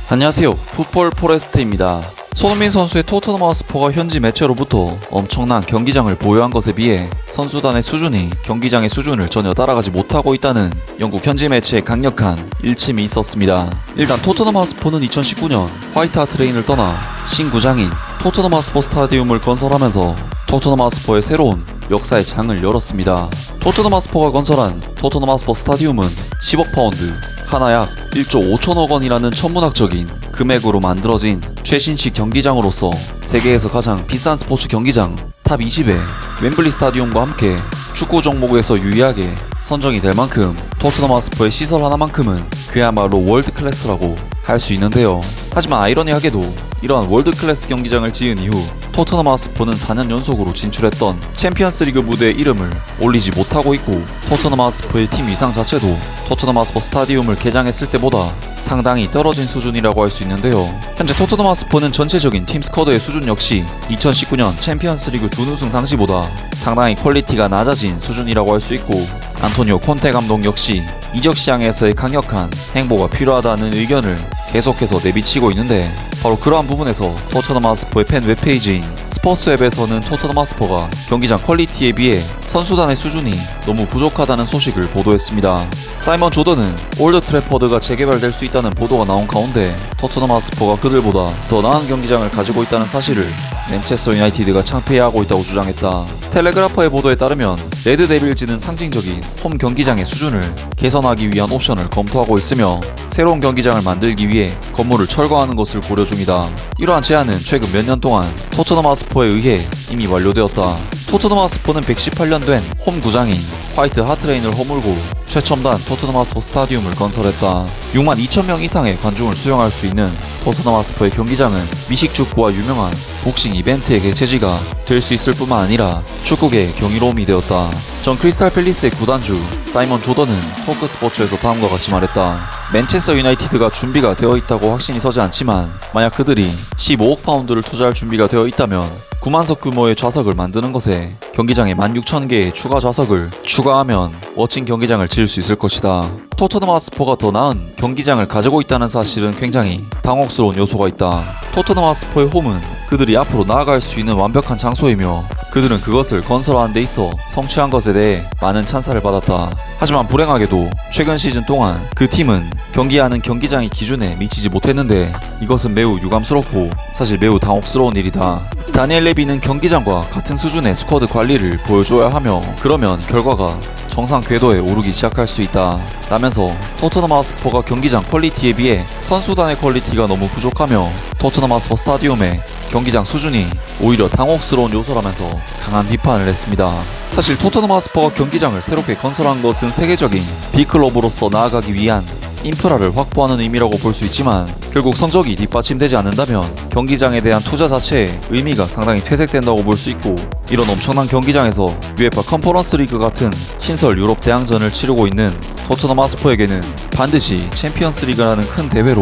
안녕하세요. 풋볼 포레스트입니다. 손흥민 선수의 토트넘 하스퍼가 현지 매체로부터 엄청난 경기장을 보유한 것에 비해 선수단의 수준이 경기장의 수준을 전혀 따라가지 못하고 있다는 영국 현지 매체의 강력한 일침이 있었습니다. 일단 토트넘 하스퍼는 2019년 화이트 하트레인을 떠나 신구장인 토트넘 하스퍼 스타디움을 건설하면서 토트넘 하스퍼의 새로운 역사의 장을 열었습니다. 토트넘 하스퍼가 건설한 토트넘 하스퍼 스타디움은 10억 파운드, 하나 약 1조 5천억 원이라는 천문학적인 금액으로 만들어진 최신식 경기장으로서 세계에서 가장 비싼 스포츠 경기장 탑 20에 웸블리 스타디움과 함께 축구 종목에서 유일하게 선정이 될 만큼 토트넘 하스퍼의 시설 하나만큼은 그야말로 월드 클래스라고 할 수 있는데요. 하지만 아이러니하게도 이러한 월드 클래스 경기장을 지은 이후 토트넘 하스퍼는 4년 연속으로 진출했던 챔피언스리그 무대에 이름을 올리지 못하고 있고, 토트넘 하스퍼의 팀 위상 자체도 토트넘 하스퍼 스타디움을 개장했을 때보다 상당히 떨어진 수준이라고 할 수 있는데요. 현재 토트넘 하스퍼는 전체적인 팀 스쿼드의 수준 역시 2019년 챔피언스리그 준우승 당시보다 상당히 퀄리티가 낮아진 수준이라고 할 수 있고, 안토니오 콘테 감독 역시 이적 시장에서의 강력한 행보가 필요하다는 의견을 계속해서 내비치고 있는데, 바로 그러한 부분에서 토트넘 하스퍼의 팬 웹페이지인 스포츠웹에서는 토트넘 하스퍼가 경기장 퀄리티에 비해 선수단의 수준이 너무 부족하다는 소식을 보도했습니다. 사이먼 조던은 올드 트래퍼드가 재개발될 수 있다는 보도가 나온 가운데 토트넘 하스퍼가 그들보다 더 나은 경기장을 가지고 있다는 사실을 맨체스터 유나이티드가 창피해하고 있다고 주장했다. 텔레그라퍼의 보도에 따르면 레드 데빌즈는 상징적인 홈 경기장의 수준을 개선하기 위한 옵션을 검토하고 있으며, 새로운 경기장을 만들기 위해 건물을 철거하는 것을 고려 중이다. 이러한 제안은 최근 몇 년 동안 토트넘 하스퍼에 의해 이미 완료되었다. 토트넘 하스퍼는 118년 된 홈 구장인 화이트 하트레인을 허물고 최첨단 토트넘 하스퍼 스타디움을 건설했다. 6만 2천 명 이상의 관중을 수용할 수 있는 토트넘 하스퍼의 경기장은 미식축구와 유명한 복싱 이벤트의 개최지가 될 수 있을 뿐만 아니라 축구계의 경이로움이 되었다. 전 크리스탈 팰리스의 구단주 사이먼 조던은 토크 스포츠에서 다음과 같이 말했다. 맨체스터 유나이티드가 준비가 되어 있다고 확신이 서지 않지만, 만약 그들이 15억 파운드를 투자할 준비가 되어 있다면 9만석 규모의 좌석을 만드는 것에 경기장에 16,000개의 추가 좌석을 추가하면 멋진 경기장을 지을 수 있을 것이다. 토트넘 하스퍼가 더 나은 경기장을 가지고 있다는 사실은 굉장히 당혹스러운 요소가 있다. 토트넘 하스퍼의 홈은 그들이 앞으로 나아갈 수 있는 완벽한 장소이며, 그들은 그것을 건설하는 데 있어 성취한 것에 대해 많은 찬사를 받았다. 하지만 불행하게도 최근 시즌 동안 그 팀은 경기하는 경기장의 기준에 미치지 못했는데, 이것은 매우 유감스럽고 사실 매우 당혹스러운 일이다. 다니엘 레비는 경기장과 같은 수준의 스쿼드 관리를 보여줘야 하며, 그러면 결과가 정상 궤도에 오르기 시작할 수 있다 라면서 토트넘 하스퍼가 경기장 퀄리티에 비해 선수단의 퀄리티가 너무 부족하며 토트넘 하스퍼 스타디움의 경기장 수준이 오히려 당혹스러운 요소라면서 강한 비판을 했습니다. 사실 토트넘 하스퍼가 경기장을 새롭게 건설한 것은 세계적인 빅클럽으로서 나아가기 위한 인프라를 확보하는 의미라고 볼 수 있지만, 결국 성적이 뒷받침되지 않는다면 경기장에 대한 투자 자체의 의미가 상당히 퇴색된다고 볼 수 있고, 이런 엄청난 경기장에서 UEFA 컨퍼런스 리그 같은 신설 유럽 대항전을 치르고 있는 토트넘 하스퍼에게는 반드시 챔피언스 리그라는 큰 대회로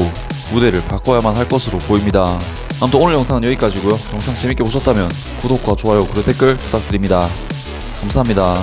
무대를 바꿔야만 할 것으로 보입니다. 아무튼 오늘 영상은 여기까지고요. 영상 재밌게 보셨다면 구독과 좋아요 그리고 댓글 부탁드립니다. 감사합니다.